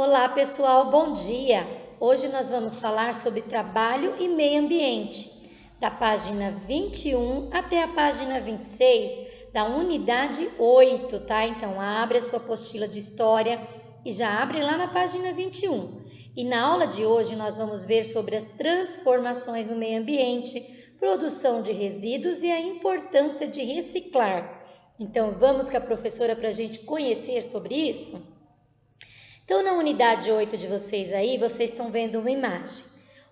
Olá pessoal, bom dia! Hoje nós vamos falar sobre trabalho e meio ambiente, da página 21 até a página 26 da unidade 8, tá? Então abre a sua apostila de história e já abre lá na página 21. E na aula de hoje nós vamos ver sobre as transformações no meio ambiente, produção de resíduos e a importância de reciclar. Então vamos com a professora para a gente conhecer sobre isso? Então, na unidade 8 de vocês aí, vocês estão vendo uma imagem.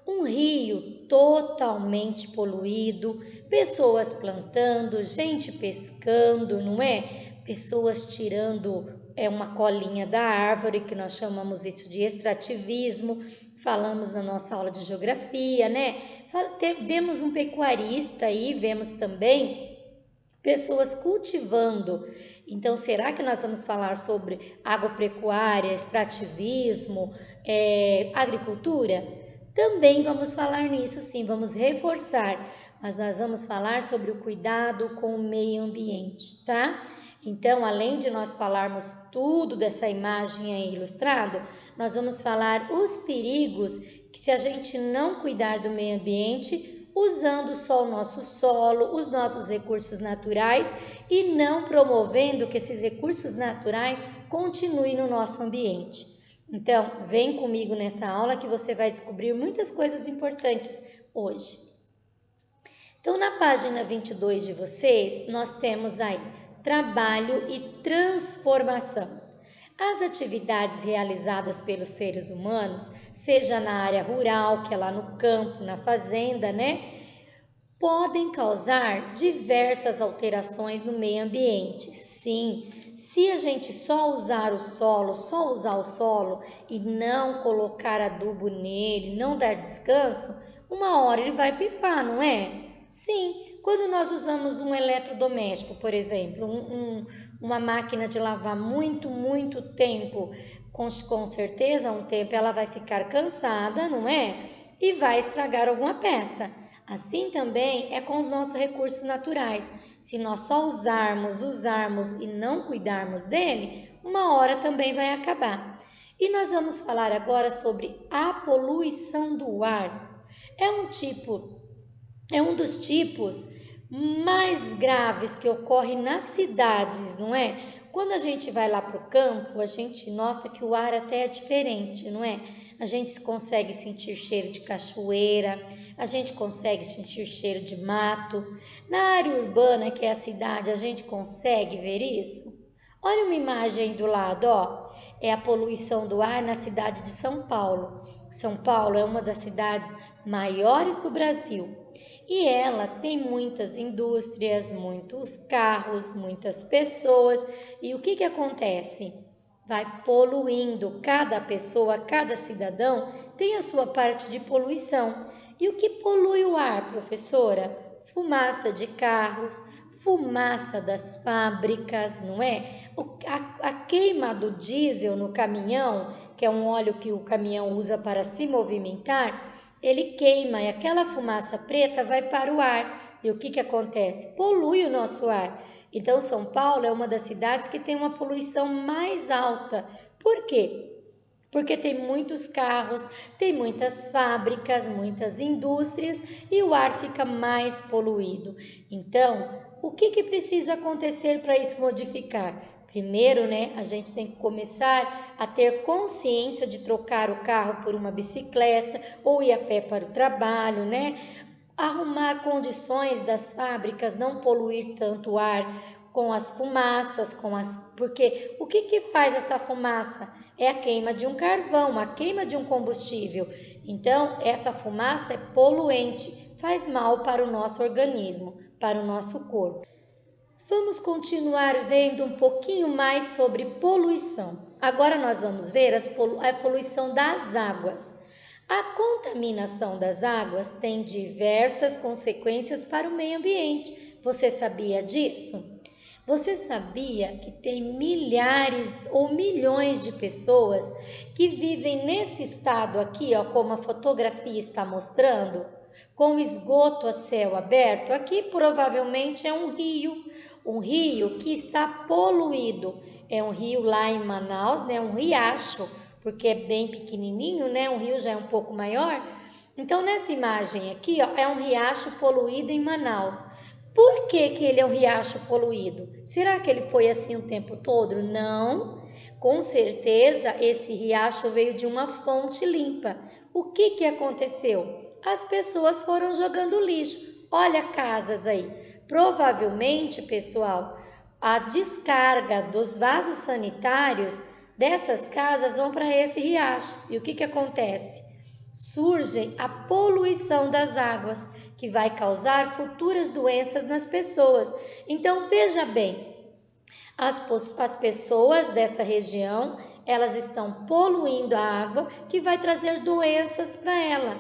Um rio totalmente poluído, pessoas plantando, gente pescando, não é? Pessoas tirando uma colinha da árvore, que nós chamamos isso de extrativismo. Falamos na nossa aula de geografia, né? Vemos um pecuarista aí, vemos também pessoas cultivando. Então, será que nós vamos falar sobre agropecuária, extrativismo, agricultura? Também vamos falar nisso, sim, vamos reforçar, mas nós vamos falar sobre o cuidado com o meio ambiente, tá? Então, além de nós falarmos tudo dessa imagem aí ilustrada, nós vamos falar os perigos que se a gente não cuidar do meio ambiente, usando só o nosso solo, os nossos recursos naturais e não promovendo que esses recursos naturais continuem no nosso ambiente. Então, vem comigo nessa aula que você vai descobrir muitas coisas importantes hoje. Então, na página 22 de vocês, nós temos aí trabalho e transformação. As atividades realizadas pelos seres humanos, seja na área rural, que é lá no campo, na fazenda, né? Podem causar diversas alterações no meio ambiente. Sim, se a gente só usar o solo e não colocar adubo nele, não dar descanso, uma hora ele vai pifar, não é? Sim, quando nós usamos um eletrodoméstico, por exemplo, uma máquina de lavar muito tempo, com certeza um tempo ela vai ficar cansada, não é? E vai estragar alguma peça. Assim também é com os nossos recursos naturais. Se nós só usarmos e não cuidarmos dele, uma hora também vai acabar. E nós vamos falar agora sobre a poluição do ar. É um dos tipos mais graves que ocorre nas cidades, não é? Quando a gente vai lá para o campo, a gente nota que o ar até é diferente, não é? A gente consegue sentir cheiro de cachoeira, a gente consegue sentir cheiro de mato. Na área urbana, que é a cidade, a gente consegue ver isso? Olha uma imagem do lado, ó. É a poluição do ar na cidade de São Paulo. São Paulo é uma das cidades maiores do Brasil. E ela tem muitas indústrias, muitos carros, muitas pessoas. E o que acontece? Vai poluindo. Cada pessoa, cada cidadão tem a sua parte de poluição. E o que polui o ar, professora? Fumaça de carros, fumaça das fábricas, não é? A queima do diesel no caminhão, que é um óleo que o caminhão usa para se movimentar, ele queima e aquela fumaça preta vai para o ar. E o que acontece? Polui o nosso ar. Então, São Paulo é uma das cidades que tem uma poluição mais alta. Por quê? Porque tem muitos carros, tem muitas fábricas, muitas indústrias e o ar fica mais poluído. Então, o que precisa acontecer para isso modificar? Primeiro, né, a gente tem que começar a ter consciência de trocar o carro por uma bicicleta ou ir a pé para o trabalho, né? Arrumar condições das fábricas, não poluir tanto o ar com as fumaças, porque o que faz essa fumaça? É a queima de um carvão, a queima de um combustível. Então, essa fumaça é poluente, faz mal para o nosso organismo, para o nosso corpo. Vamos continuar vendo um pouquinho mais sobre poluição. Agora nós vamos ver a poluição das águas. A contaminação das águas tem diversas consequências para o meio ambiente. Você sabia disso? Você sabia que tem milhares ou milhões de pessoas que vivem nesse estado aqui, ó, como a fotografia está mostrando, com esgoto a céu aberto? Aqui provavelmente é um rio que está poluído. É um rio lá em Manaus, né, um riacho, porque é bem pequenininho, né? O rio já é um pouco maior. Então, nessa imagem aqui, ó, é um riacho poluído em Manaus. Por que que ele é um riacho poluído? Será que ele foi assim o tempo todo? Não. Com certeza, esse riacho veio de uma fonte limpa. O que que aconteceu? As pessoas foram jogando lixo. Olha casas aí. Provavelmente, pessoal, a descarga dos vasos sanitários dessas casas vão para esse riacho. E o que que acontece? Surge a poluição das águas, que vai causar futuras doenças nas pessoas. Então, veja bem, as pessoas dessa região, elas estão poluindo a água, que vai trazer doenças para ela.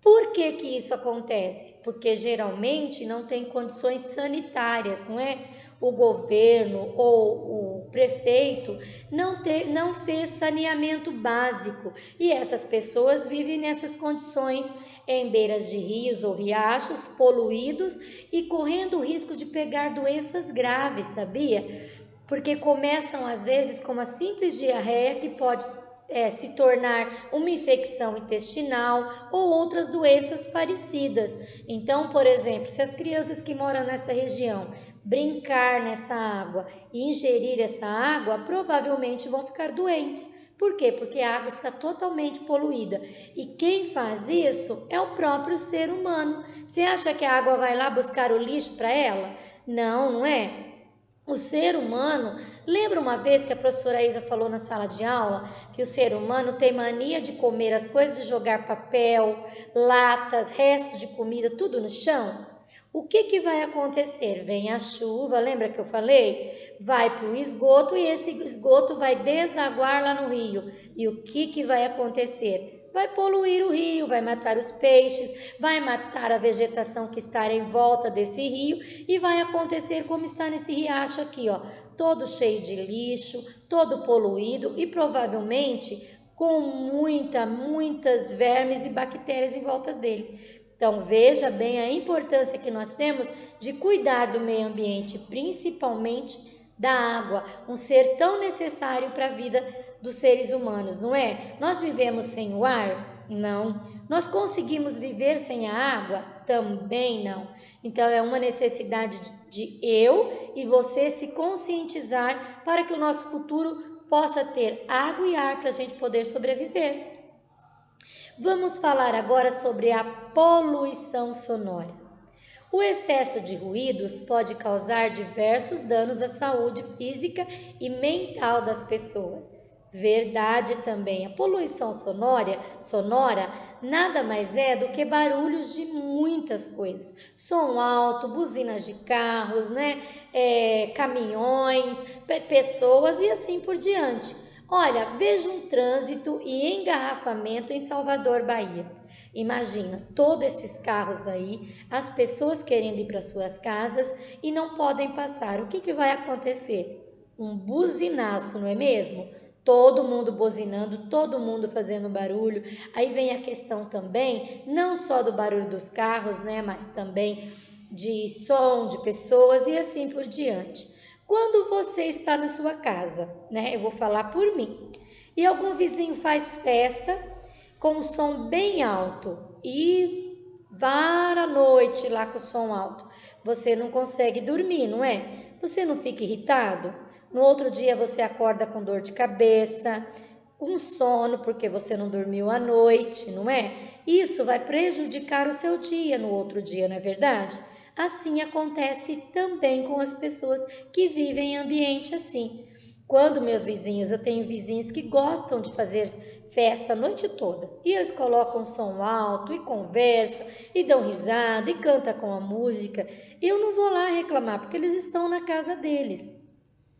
Por que que isso acontece? Porque geralmente não tem condições sanitárias, não é? O governo ou o prefeito não fez saneamento básico e essas pessoas vivem nessas condições em beiras de rios ou riachos poluídos e correndo o risco de pegar doenças graves, sabia? Porque começam às vezes com uma simples diarreia que pode se tornar uma infecção intestinal ou outras doenças parecidas. Então, por exemplo, se as crianças que moram nessa região brincar nessa água e ingerir essa água, provavelmente vão ficar doentes. Por quê? Porque a água está totalmente poluída. E quem faz isso é o próprio ser humano. Você acha que a água vai lá buscar o lixo para ela? Não, não é? O ser humano, lembra uma vez que a professora Isa falou na sala de aula que o ser humano tem mania de comer as coisas, de jogar papel, latas, restos de comida, tudo no chão? O que que vai acontecer? Vem a chuva, lembra que eu falei? Vai para o esgoto e esse esgoto vai desaguar lá no rio. E o que que vai acontecer? Vai poluir o rio, vai matar os peixes, vai matar a vegetação que está em volta desse rio e vai acontecer como está nesse riacho aqui, ó, todo cheio de lixo, todo poluído e provavelmente com muitas vermes e bactérias em volta dele. Então veja bem a importância que nós temos de cuidar do meio ambiente, principalmente da água, um ser tão necessário para a vida dos seres humanos, não é? Nós vivemos sem o ar? Não. Nós conseguimos viver sem a água? Também não. Então é uma necessidade de eu e você se conscientizar para que o nosso futuro possa ter água e ar para a gente poder sobreviver. Vamos falar agora sobre a poluição sonora. O excesso de ruídos pode causar diversos danos à saúde física e mental das pessoas. Verdade também, a poluição sonora nada mais é do que barulhos de muitas coisas. Som alto, buzinas de carros, né? Caminhões, pessoas e assim por diante. Olha, veja um trânsito e engarrafamento em Salvador, Bahia. Imagina, todos esses carros aí, as pessoas querendo ir para suas casas e não podem passar. O que que vai acontecer? Um buzinaço, não é mesmo? Todo mundo buzinando, todo mundo fazendo barulho. Aí vem a questão também, não só do barulho dos carros, né, mas também de som de pessoas e assim por diante. Quando você está na sua casa, né, eu vou falar por mim, e algum vizinho faz festa com um som bem alto e vara a noite lá com o som alto, você não consegue dormir, não é? Você não fica irritado? No outro dia você acorda com dor de cabeça, com sono porque você não dormiu à noite, não é? Isso vai prejudicar o seu dia no outro dia, não é verdade? Assim acontece também com as pessoas que vivem em ambiente assim. Quando meus vizinhos, eu tenho vizinhos que gostam de fazer festa a noite toda e eles colocam som alto e conversa e dão risada e cantam com a música. Eu não vou lá reclamar porque eles estão na casa deles.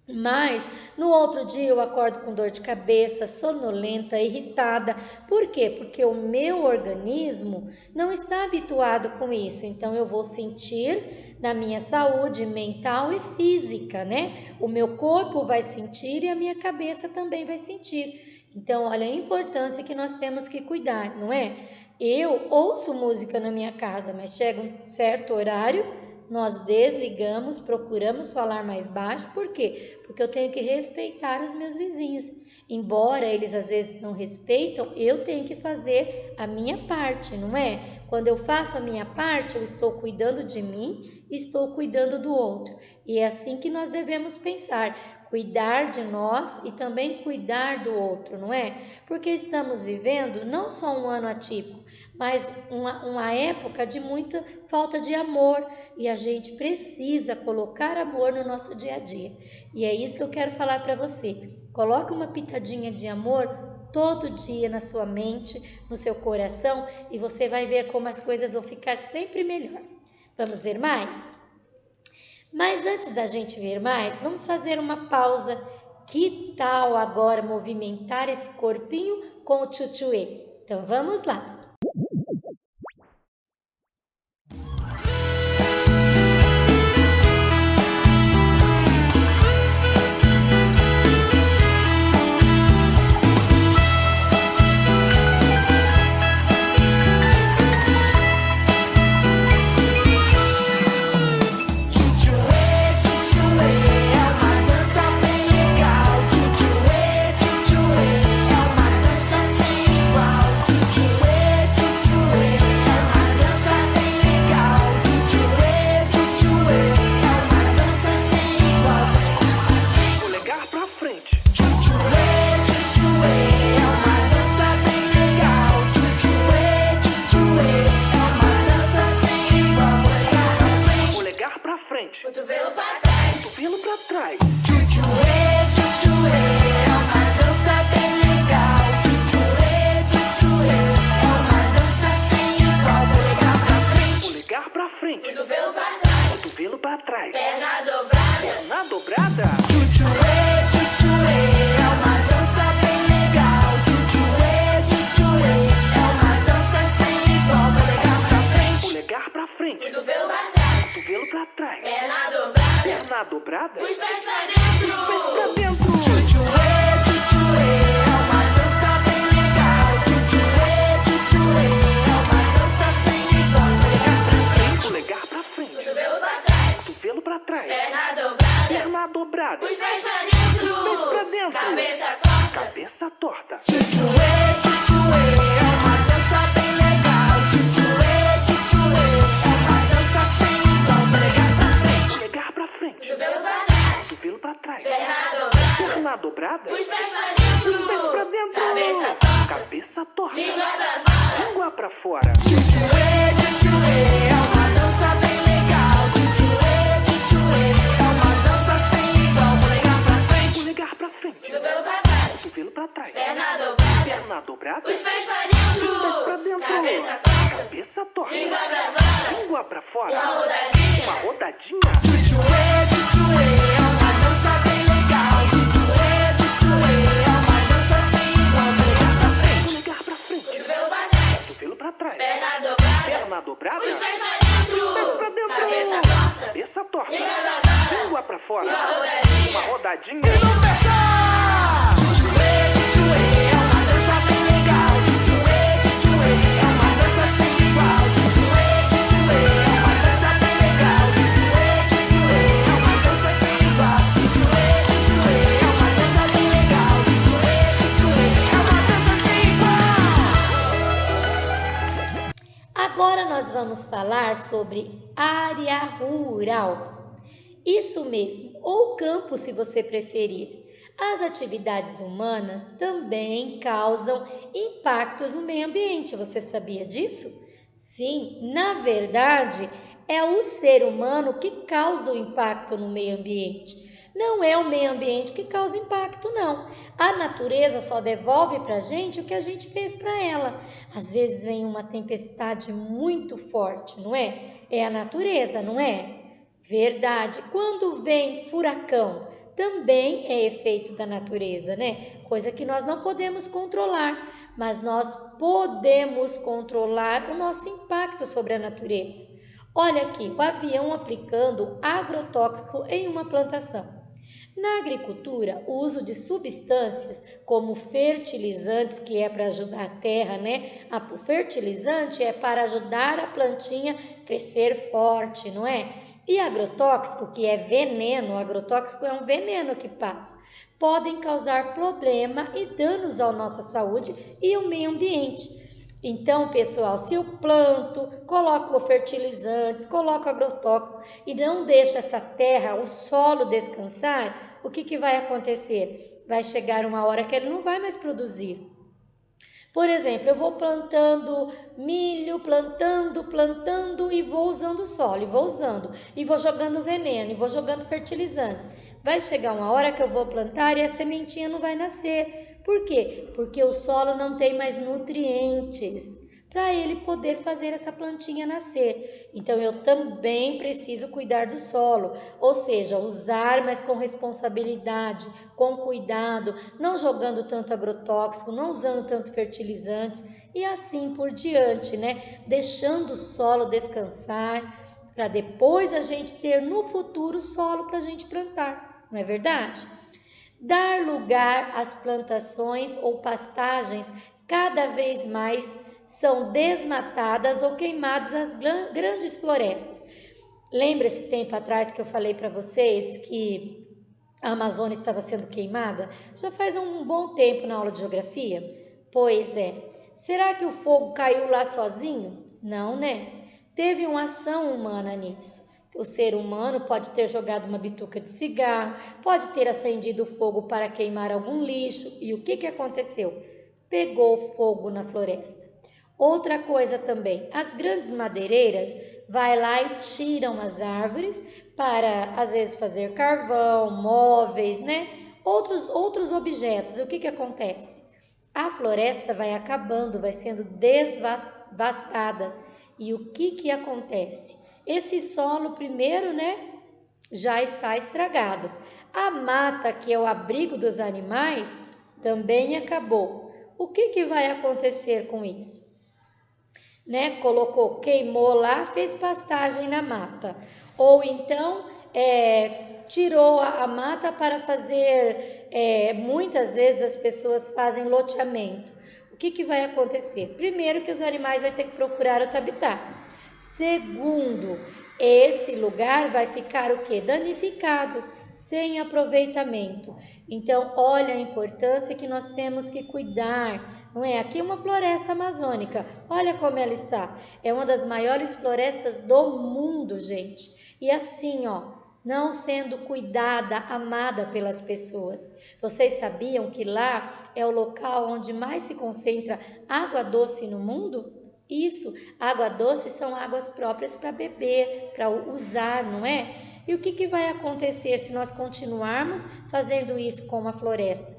Mas no outro dia eu acordo com dor de cabeça, sonolenta, irritada. Por quê? Porque o meu organismo não está habituado com isso. Então eu vou sentir na minha saúde mental e física, né? O meu corpo vai sentir e a minha cabeça também vai sentir. Então, olha a importância que nós temos que cuidar, não é? Eu ouço música na minha casa, mas chega um certo horário, nós desligamos, procuramos falar mais baixo. Por quê? Porque eu tenho que respeitar os meus vizinhos. Embora eles às vezes não respeitam, eu tenho que fazer a minha parte, não é? Quando eu faço a minha parte, eu estou cuidando de mim, estou cuidando do outro. E é assim que nós devemos pensar, cuidar de nós e também cuidar do outro, não é? Porque estamos vivendo não só um ano atípico, mas uma época de muita falta de amor, e a gente precisa colocar amor no nosso dia a dia. E é isso que eu quero falar para você. Coloque uma pitadinha de amor todo dia na sua mente, no seu coração, e você vai ver como as coisas vão ficar sempre melhor. Vamos ver mais? Mas antes da gente ver mais, vamos fazer uma pausa. Que tal agora movimentar esse corpinho com o tchutchuê? Então vamos lá! Cotovelo pra trás, cotovelo pra trás. Tchutchuê, tchutchuê, é uma dança bem legal. Tchutchuê, tchutchuê, é uma dança sem igual. Polegar pra frente, polegar pra frente. Cotovelo pra trás, cotovelo pra trás. Perna dobrada, perna dobrada. Tchutchuê, tchutchuê, é uma dança bem legal. Tchutchuê, tchutchuê, é uma dança sem igual. Polegar pra frente, polegar pra frente. Cotovelo pra trás, cotovelo pra trás. perna dobrada, perna dobrada. os pés pra dentro, os pés pra dentro. Tchutchuê, tchutchuê, é uma dança bem legal. Tchutchuê, tchutchuê, é uma dança sem igual. Polegar pra frente, polegar pra frente. cotovelo pra trás, cotovelo pra trás. perna dobrada, perna dobrada. os pés pra dentro, os pés pra dentro. cabeça torta, cabeça torta. Tchutchuê, tchutchuê, é uma dança bem legal. Tchutchuê, tchutchuê, é uma dança sem igual. Polegar pra frente, polegar pra frente. cotovelo pra trás, cotovelo pra trás. perna dobrada, perna dobrada. os pés pra dentro, os pés pra dentro. cabeça torta, cabeça torta. língua pra fora. língua pra fora. Tchutchuê, tchutchuê, é uma dança bem legal. Tchutchuê, tchutchuê, é uma dança sem igual. Polegar pra frente, polegar pra frente. cotovelo pra trás, cotovelo pra trás. perna dobrada, perna dobrada. os pés pra dentro, pra dentro. cabeça torta, cabeça torta. língua pra fora. língua pra fora. Uma rodadinha, uma rodadinha. Tchutchuê, tchutchuê, é uma dança bem legal. Tchutchuê, tchutchuê, é uma dança sem igual. Polegar pra frente, polegar pra frente. cotovelo pra trás, cotovelo pra trás. perna dobrada, perna dobrada. os pés pra dentro, pra dentro. cabeça torta, cabeça torta. língua pra fora. língua pra fora. Uma rodadinha, uma rodadinha. Tchutchuê, tchutchuê, é uma dança bem legal. Tchutchuê, tchutchuê, é uma dança sem igual. Tchutchuê, tchutchuê, é uma dança bem legal. Tchutchuê, tchutchuê, é uma dança sem igual. Tchutchuê, tchutchuê, é uma dança bem legal. Tchutchuê, tchutchuê, é uma dança sem igual. Agora nós vamos falar sobre área rural. Isso mesmo, ou campo se você preferir. As atividades humanas também causam impactos no meio ambiente, você sabia disso? Sim, na verdade, é o ser humano que causa o impacto no meio ambiente. Não é o meio ambiente que causa impacto, não. A natureza só devolve para a gente o que a gente fez para ela. Às vezes vem uma tempestade muito forte, não é? É a natureza, não é? Verdade. Quando vem furacão, também é efeito da natureza, né? Coisa que nós não podemos controlar, mas nós podemos controlar o nosso impacto sobre a natureza. Olha aqui, o avião aplicando agrotóxico em uma plantação. Na agricultura, o uso de substâncias como fertilizantes, que é para ajudar a terra, né? O fertilizante é para ajudar a plantinha a crescer forte, não é? E agrotóxico, que é veneno, agrotóxico é um veneno que passa. podem causar problema e danos à nossa saúde e ao meio ambiente. Então, pessoal, se eu planto, coloco fertilizantes, coloco agrotóxicos e não deixo essa terra, o solo descansar, o que vai acontecer? Vai chegar uma hora que ele não vai mais produzir. Por exemplo, eu vou plantando milho, plantando e vou usando o solo, e vou jogando veneno, e vou jogando fertilizantes. Vai chegar uma hora que eu vou plantar e a sementinha não vai nascer. Por quê? Porque o solo não tem mais nutrientes para ele poder fazer essa plantinha nascer. Então, eu também preciso cuidar do solo, ou seja, usar, mas com responsabilidade, com cuidado, não jogando tanto agrotóxico, não usando tanto fertilizantes e assim por diante, né? Deixando o solo descansar para depois a gente ter no futuro solo para a gente plantar, não é verdade? Dar lugar às plantações ou pastagens cada vez mais são desmatadas ou queimadas as grandes florestas. Lembra esse tempo atrás que eu falei para vocês que a Amazônia estava sendo queimada? Já faz um bom tempo na aula de geografia? Pois é. Será que o fogo caiu lá sozinho? Não, né? Teve uma ação humana nisso. O ser humano pode ter jogado uma bituca de cigarro, pode ter acendido fogo para queimar algum lixo. E o que aconteceu? Pegou fogo na floresta. Outra coisa também, as grandes madeireiras vai lá e tiram as árvores para, às vezes, fazer carvão, móveis, né? Outros objetos. E o que acontece? A floresta vai acabando, vai sendo devastada. E o que acontece? Esse solo primeiro, né, já está estragado. A mata, que é o abrigo dos animais, também acabou. O que vai acontecer com isso? Né? Queimou lá, fez pastagem na mata. Ou então tirou a mata para fazer, muitas vezes as pessoas fazem loteamento. O que vai acontecer? Primeiro que os animais vão ter que procurar outro habitat. Segundo, esse lugar vai ficar o quê? Danificado, sem aproveitamento. Então, olha a importância que nós temos que cuidar, não é? Aqui é uma floresta amazônica, olha como ela está. É uma das maiores florestas do mundo, gente. E assim, ó, não sendo cuidada, amada pelas pessoas. Vocês sabiam que lá é o local onde mais se concentra água doce no mundo? Isso, água doce são águas próprias para beber, para usar, não é? E o que vai acontecer se nós continuarmos fazendo isso com a floresta?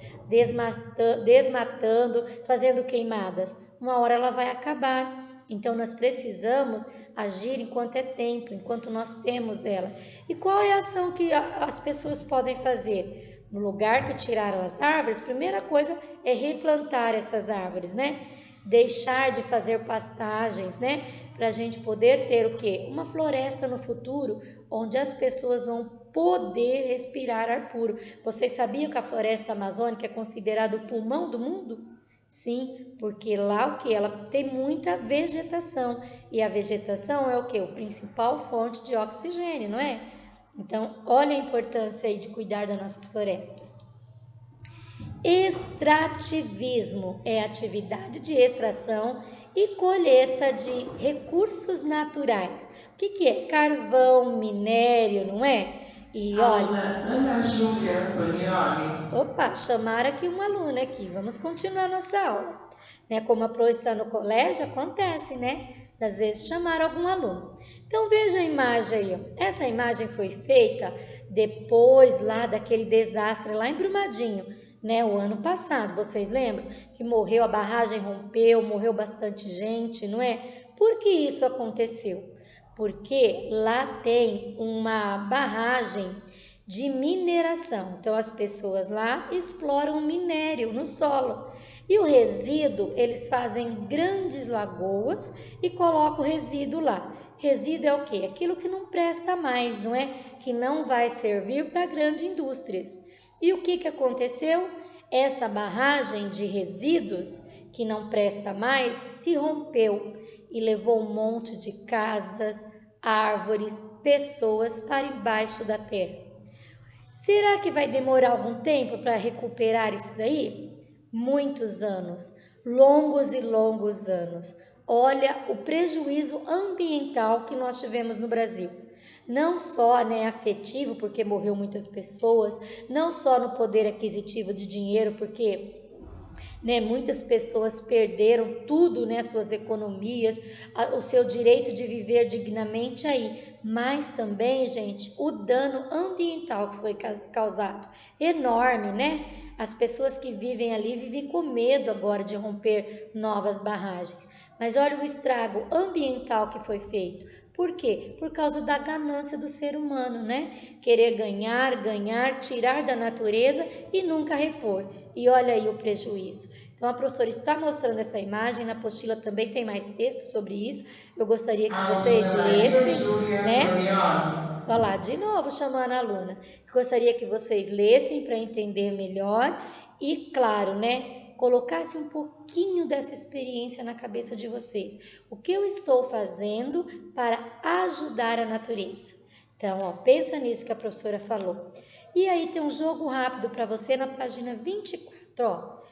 Desmatando, fazendo queimadas. Uma hora ela vai acabar. Então, nós precisamos agir enquanto é tempo, enquanto nós temos ela. E qual é a ação que as pessoas podem fazer? No lugar que tiraram as árvores, primeira coisa é replantar essas árvores, né? Deixar de fazer pastagens, né? Para a gente poder ter o quê? Uma floresta no futuro, onde as pessoas vão poder respirar ar puro. Vocês sabiam que a floresta amazônica é considerada o pulmão do mundo? Sim, porque lá o que? Ela tem muita vegetação. E a vegetação é o quê? O principal fonte de oxigênio, não é? Então, olha a importância aí de cuidar das nossas florestas. Extrativismo é atividade de extração e colheita de recursos naturais. O que é? Carvão, minério, não é? E olha... Ana Júlia Antonioni. Opa, chamaram aqui uma aluna aqui. Vamos continuar nossa aula. Né? Como a Pro está no colégio, acontece, né? Às vezes chamaram algum aluno. Então, veja a imagem aí. Ó. Essa imagem foi feita depois lá daquele desastre lá em Brumadinho. Né, o ano passado, vocês lembram? Que morreu, a barragem rompeu, morreu bastante gente, não é? Por que isso aconteceu? Porque lá tem uma barragem de mineração. Então, as pessoas lá exploram minério no solo. E o resíduo, eles fazem grandes lagoas e colocam o resíduo lá. Resíduo é o quê? Aquilo que não presta mais, não é? Que não vai servir para grandes indústrias. E o que aconteceu? Essa barragem de resíduos, que não presta mais, se rompeu e levou um monte de casas, árvores, pessoas para embaixo da terra. Será que vai demorar algum tempo para recuperar isso daí? Muitos anos, longos e longos anos. Olha o prejuízo ambiental que nós tivemos no Brasil. Não só afetivo, porque morreu muitas pessoas, não só no poder aquisitivo de dinheiro, porque muitas pessoas perderam tudo, suas economias, o seu direito de viver dignamente aí, mas também, gente, o dano ambiental que foi causado, enorme, As pessoas que vivem ali vivem com medo agora de romper novas barragens. Mas olha o estrago ambiental que foi feito. Por quê? Por causa da ganância do ser humano, Querer ganhar, tirar da natureza e nunca repor. E olha aí o prejuízo. Então, a professora está mostrando essa imagem, na apostila também tem mais texto sobre isso. Eu gostaria que vocês lessem, Olha lá, de novo chamando a aluna. Gostaria que vocês lessem para entender melhor e, claro, colocasse um pouquinho dessa experiência na cabeça de vocês. O que eu estou fazendo para ajudar a natureza? Então, pensa nisso que a professora falou. E aí tem um jogo rápido para você na página 24,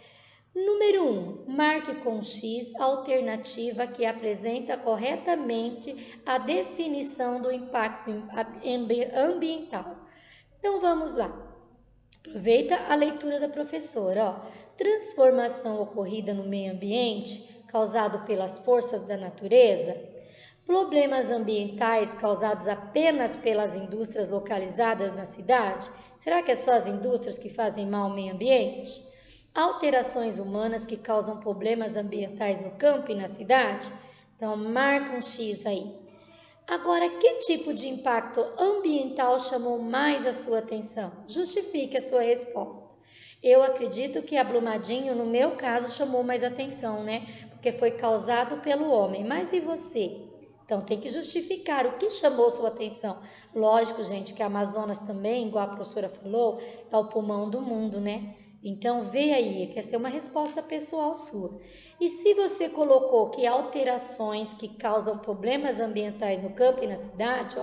Número 1. Marque com X a alternativa que apresenta corretamente a definição do impacto ambiental. Então, vamos lá. Aproveita a leitura da professora. Transformação ocorrida no meio ambiente, causado pelas forças da natureza. Problemas ambientais causados apenas pelas indústrias localizadas na cidade. Será que é só as indústrias que fazem mal ao meio ambiente? Alterações humanas que causam problemas ambientais no campo e na cidade? Então, marca um X aí. Agora, que tipo de impacto ambiental chamou mais a sua atenção? Justifique a sua resposta. Eu acredito que a Brumadinho, no meu caso, chamou mais atenção, Porque foi causado pelo homem. Mas e você? Então, tem que justificar o que chamou sua atenção. Lógico, gente, que a Amazonas também, igual a professora falou, é o pulmão do mundo, Então, vê aí, quer ser uma resposta pessoal sua. E se você colocou que alterações que causam problemas ambientais no campo e na cidade,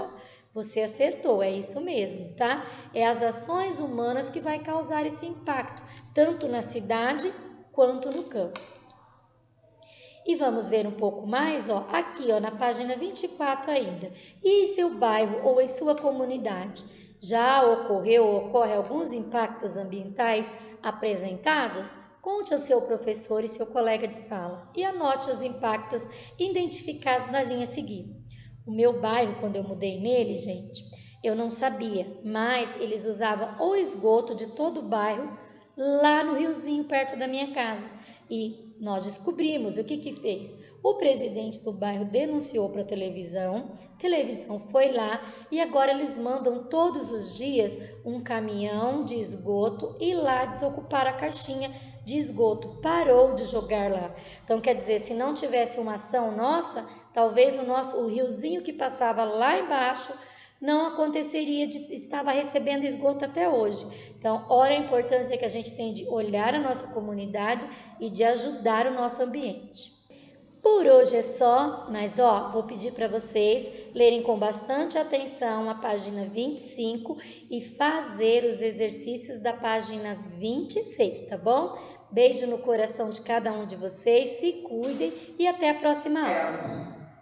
você acertou, é isso mesmo, tá? É as ações humanas que vai causar esse impacto, tanto na cidade quanto no campo. E vamos ver um pouco mais, aqui na página 24 ainda. E em seu bairro ou em sua comunidade, já ocorreu ou ocorre alguns impactos ambientais apresentados? Conte ao seu professor e seu colega de sala e anote os impactos identificados na linha a seguir. O meu bairro, quando eu mudei nele, gente, eu não sabia, mas eles usavam o esgoto de todo o bairro lá no riozinho perto da minha casa. E nós descobrimos o que fez. O presidente do bairro denunciou para a televisão foi lá e agora eles mandam todos os dias um caminhão de esgoto ir lá desocupar a caixinha de esgoto. Parou de jogar lá. Então, quer dizer, se não tivesse uma ação nossa, talvez o riozinho que passava lá embaixo não aconteceria, estava recebendo esgoto até hoje. Então, olha a importância que a gente tem de olhar a nossa comunidade e de ajudar o nosso ambiente. Por hoje é só, mas vou pedir para vocês lerem com bastante atenção a página 25 e fazer os exercícios da página 26, tá bom? Beijo no coração de cada um de vocês, se cuidem e até a próxima aula.